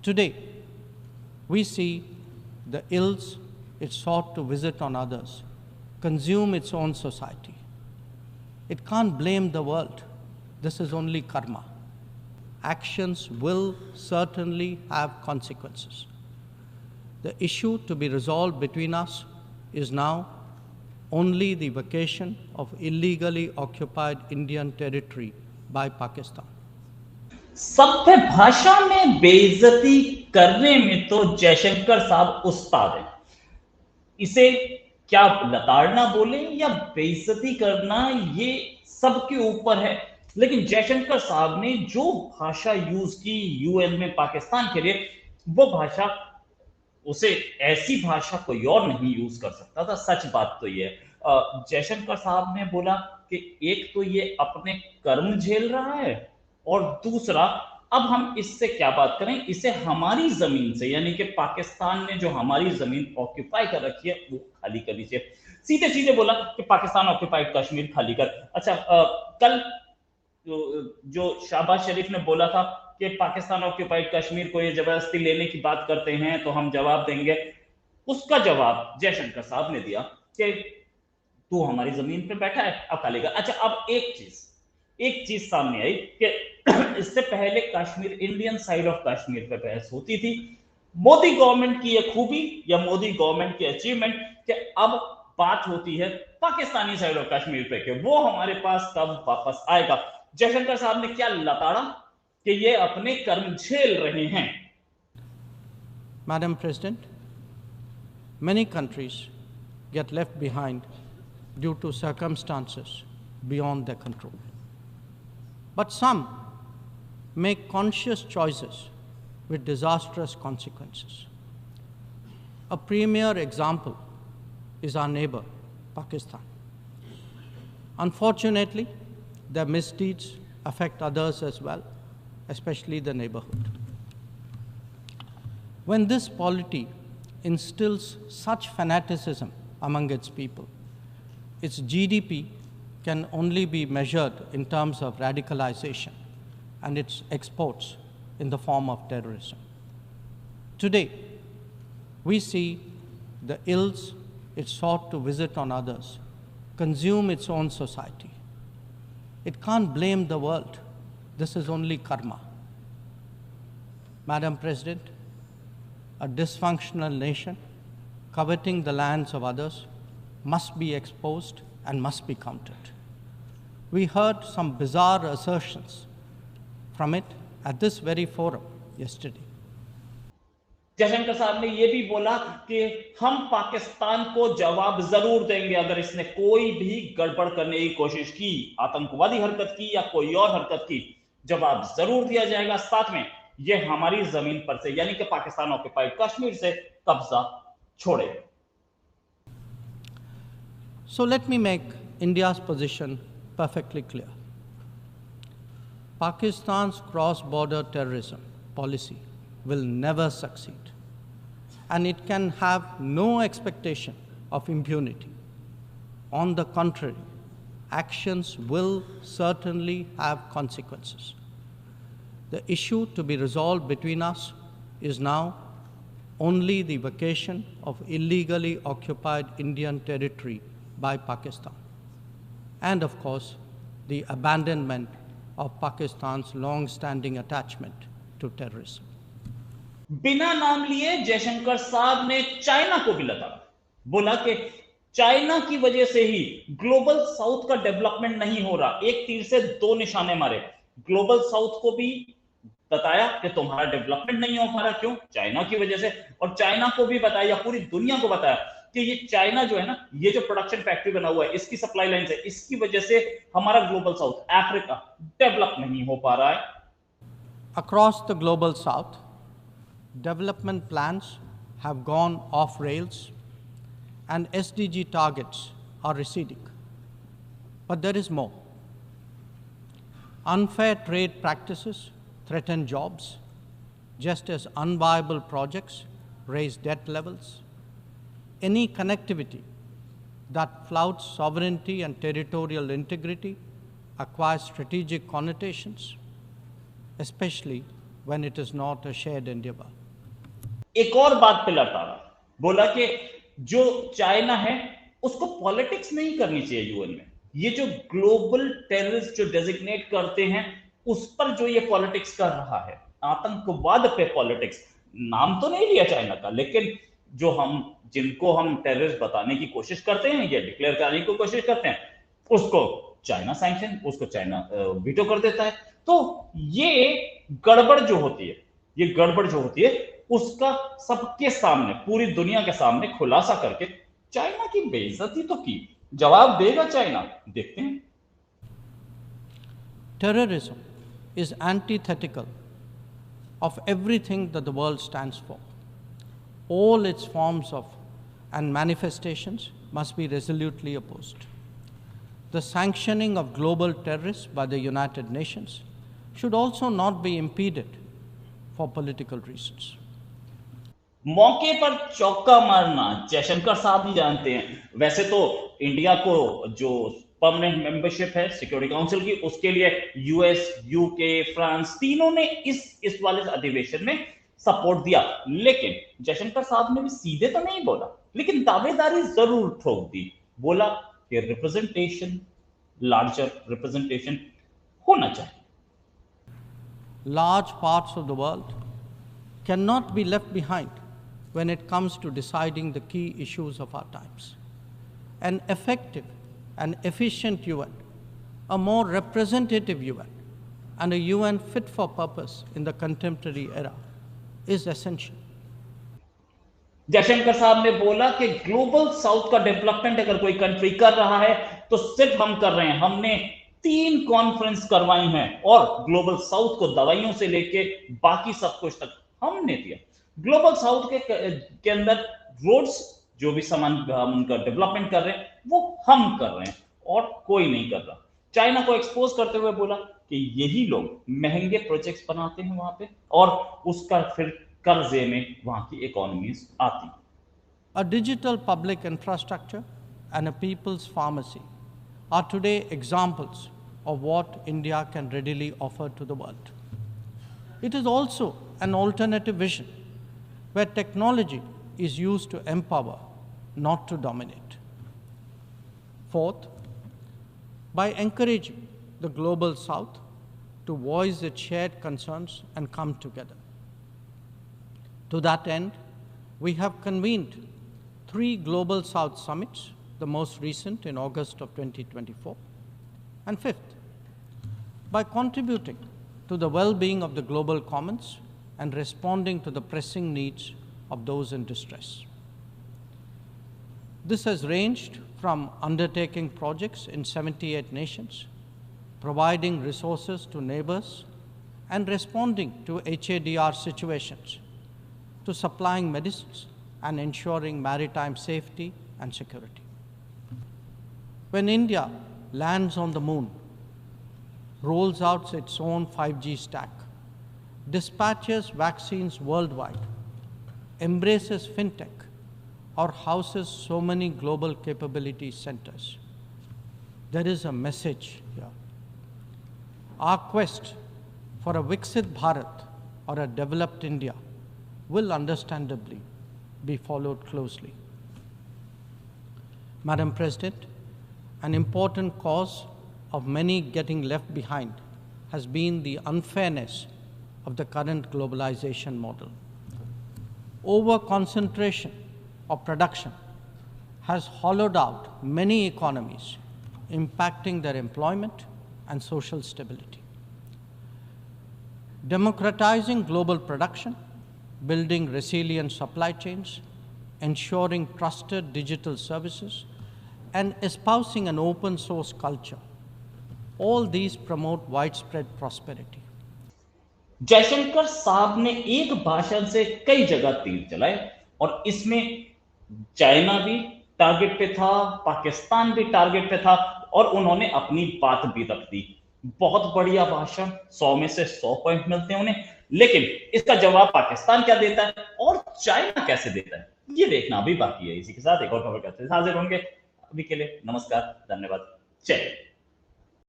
Today, we see the ills it sought to visit on others consume its own society. It can't blame the world. This is only karma. Actions will certainly have consequences. The issue to be resolved between us is now only the vacation of illegally occupied Indian territory by Pakistan. सभ्य भाषा में बेइज्जती करने में तो जयशंकर साहब उस्ताद हैं। इसे क्या लताड़ना बोले या बेइज्जती करना, ये सबके ऊपर है। लेकिन जयशंकर साहब ने जो भाषा यूज की यूएन में पाकिस्तान के लिए, वो भाषा, उसे ऐसी भाषा कोई और नहीं यूज कर सकता था। सच बात तो ये है। जयशंकर साहब ने बोला कि एक तो ये अपने कर्म झेल रहा है, और दूसरा, अब हम इससे क्या बात करें, इसे हमारी जमीन से, यानी कि पाकिस्तान ने जो हमारी जमीन ऑक्यूपाई कर रखी है वो खाली कर दीजिए। सीधे सीधे बोला कि पाकिस्तान ऑक्यूपाइड कश्मीर खाली कर। अच्छा, कल जो शहबाज शरीफ ने बोला था कि पाकिस्तान ऑक्यूपाइड कश्मीर को ये जबरदस्ती लेने की बात करते हैं तो हम जवाब देंगे, उसका जवाब जयशंकर साहब ने दिया कि तू हमारी जमीन पे बैठा है, अब खाली कर। अच्छा, अब एक चीज सामने आई कि इससे पहले Kashmir, Indian side of Kashmir पे बहस होती थी। मोदी गवर्नमेंट की यह खूबी या मोदी गवर्नमेंट की अचीवमेंट कि अब बात होती है पाकिस्तानी साइड ऑफ कश्मीर पे कि वो हमारे पास कब वापस आएगा। जयशंकर साहब ने क्या लताड़ा कि ये अपने कर्म झेल रहे हैं। Madam President, many countries get left behind due to circumstances beyond their control. But some make conscious choices with disastrous consequences. A premier example is our neighbor, Pakistan. Unfortunately, their misdeeds affect others as well, especially the neighborhood. When this polity instills such fanaticism among its people, its GDP can only be measured in terms of radicalization and its exports in the form of terrorism. Today, we see the ills it sought to visit on others consume its own society. It can't blame the world. This is only karma. Madam President, a dysfunctional nation coveting the lands of others must be exposed and must be countered. We heard some bizarre assertions from it at this very forum yesterday. Jaishankar साहब ने यह भी बोला कि हम पाकिस्तान को जवाब जरूर देंगे अगर इसने कोई भी गड़बड़ करने की कोशिश की, आतंकवादी हरकत की या कोई और हरकत की, जवाब जरूर दिया जाएगा। साथ में यह हमारी जमीन पर से, यानी कि पाकिस्तान ऑक्यूपाइड कश्मीर से कब्जा छोड़े। So let me make India's position perfectly clear. Pakistan's cross-border terrorism policy will never succeed, and it can have no expectation of impunity. On the contrary, actions will certainly have consequences. The issue to be resolved between us is now only the vacation of illegally occupied Indian territory by Pakistan, and of course, the abandonment of Pakistan's long-standing attachment to terrorism. बिना नाम लिए जयशंकर साहब ने China को भी लता, बोला कि China की वजह से ही ग्लोबल साउथ का डेवलपमेंट नहीं हो रहा। एक तीर से दो निशाने मारे। ग्लोबल साउथ को भी बताया कि तुम्हारा डेवलपमेंट नहीं हो पा रहा, क्यों? चाइना की वजह से। और चाइना को भी बताया, पूरी दुनिया को बताया कि ये चाइना जो है ना, ये जो प्रोडक्शन फैक्ट्री बना हुआ है, इसकी सप्लाई लाइन से, इसकी वजह से हमारा ग्लोबल साउथ, अफ्रीका डेवलप नहीं हो पा रहा है। Across the global south, development plans have gone off rails and SDG targets are receding. But there is more. Unfair trade practices threaten jobs, just as unviable projects raise debt levels. Any connectivity that flouts sovereignty and territorial integrity acquires strategic connotations, especially when it is not a shared endeavor. एक और बात पे लड़ाड़ा, बोला कि जो China है उसको politics नहीं करनी चाहिए यूएन में, ये जो ग्लोबल टेररिस्ट जो डेजिग्नेट करते हैं उस पर जो ये पॉलिटिक्स कर रहा है, आतंकवाद पे पॉलिटिक्स, नाम तो नहीं लिया चाइना का, लेकिन जो हम जिनको हम टेररिस्ट बताने की कोशिश करते हैं या डिक्लेयर करने की कोशिश करते हैं उसको चाइना सैंक्शन, उसको चाइना वीटो कर देता है। तो ये गड़बड़ जो होती है, ये गड़बड़ जो होती है उसका सबके सामने, पूरी दुनिया के सामने खुलासा करके चाइना की बेइज्जती तो की, जवाब देगा चाइना, देखते हैं। Terrorism is antithetical of everything that the world stands for. All its forms of and manifestations must be resolutely opposed. The sanctioning of global terrorists by the United Nations should also not be impeded for political reasons. मौके पर चौका मारना जयशंकर साहब ही जानते हैं। वैसे तो India को जो परमानेंट मेंबरशिप है सिक्योरिटी काउंसिल की, उसके लिए यूएस, यूके, फ्रांस तीनों ने इस वाले अधिवेशन में सपोर्ट दिया, लेकिन जयशंकर साहब ने भी सीधे तो नहीं बोला, लेकिन दावेदारी जरूर ठोक दी। बोला कि रिप्रेजेंटेशन, लार्जर रिप्रेजेंटेशन होना चाहिए। Large parts of the world cannot be left behind when it comes to deciding the key issues of our times. An effective and efficient UN, a more representative UN, and a UN fit for purpose in the contemporary era is essential. Jaishankar साहब ने बोला कि global south का development अगर कोई country कर रहा है तो सिर्फ हम कर रहे हैं। हमने 3 कॉन्फ्रेंस करवाई हैं और ग्लोबल साउथ को दवाइयों से लेके बाकी सब कुछ तक हमने दिया। ग्लोबल साउथ के अंदर रोड्स जो भी सामान हम उनका डेवलपमेंट कर रहे हैं वो हम कर रहे हैं और कोई नहीं कर रहा। चाइना को एक्सपोज करते हुए बोला कि यही लोग महंगे प्रोजेक्ट्स बनाते हैं वहां पे और उसका फिर कर्जे में वहां की इकोनॉमीज आती। A digital public infrastructure and a people's pharmacy are today examples of what India can readily offer to the world. It is also an alternative vision where technology is used to empower, not to dominate. Fourth, by encouraging the global South to voice its shared concerns and come together. To that end, we have convened 3 Global South summits, the most recent in August of 2024. And fifth, by contributing to the well-being of the global commons and responding to the pressing needs of those in distress. This has ranged from undertaking projects in 78 nations, providing resources to neighbors, and responding to HADR situations, to supplying medicines and ensuring maritime safety and security. When India lands on the moon, rolls out its own 5G stack, dispatches vaccines worldwide, embraces fintech, or houses so many global capability centers, there is a message here. Our quest for a Viksit Bharat or a developed India will understandably be followed closely. Madam President, an important cause of many getting left behind has been the unfairness of the current globalization model. Over-concentration of production has hollowed out many economies, impacting their employment and social stability. Democratizing global production, building resilient supply chains, ensuring trusted digital services, and espousing an open source culture, all these promote widespread prosperity. Jaishankar साहब ने एक भाषण से कई जगह तीर चलाए और इसमें चाइना भी टारगेट पे था, पाकिस्तान भी टारगेट पे था और उन्होंने अपनी बात भी रख दी। बहुत बढ़िया भाषण, 100 में से 100 पॉइंट मिलते हैं उन्हें, लेकिन इसका जवाब पाकिस्तान क्या देता है और चाइना कैसे देता है ये देखना अभी बाकी है। इसी के साथ एक और खबर करते हैं हाजिर होंगे। अभी के लिए नमस्कार, धन्यवाद, जय हिंद।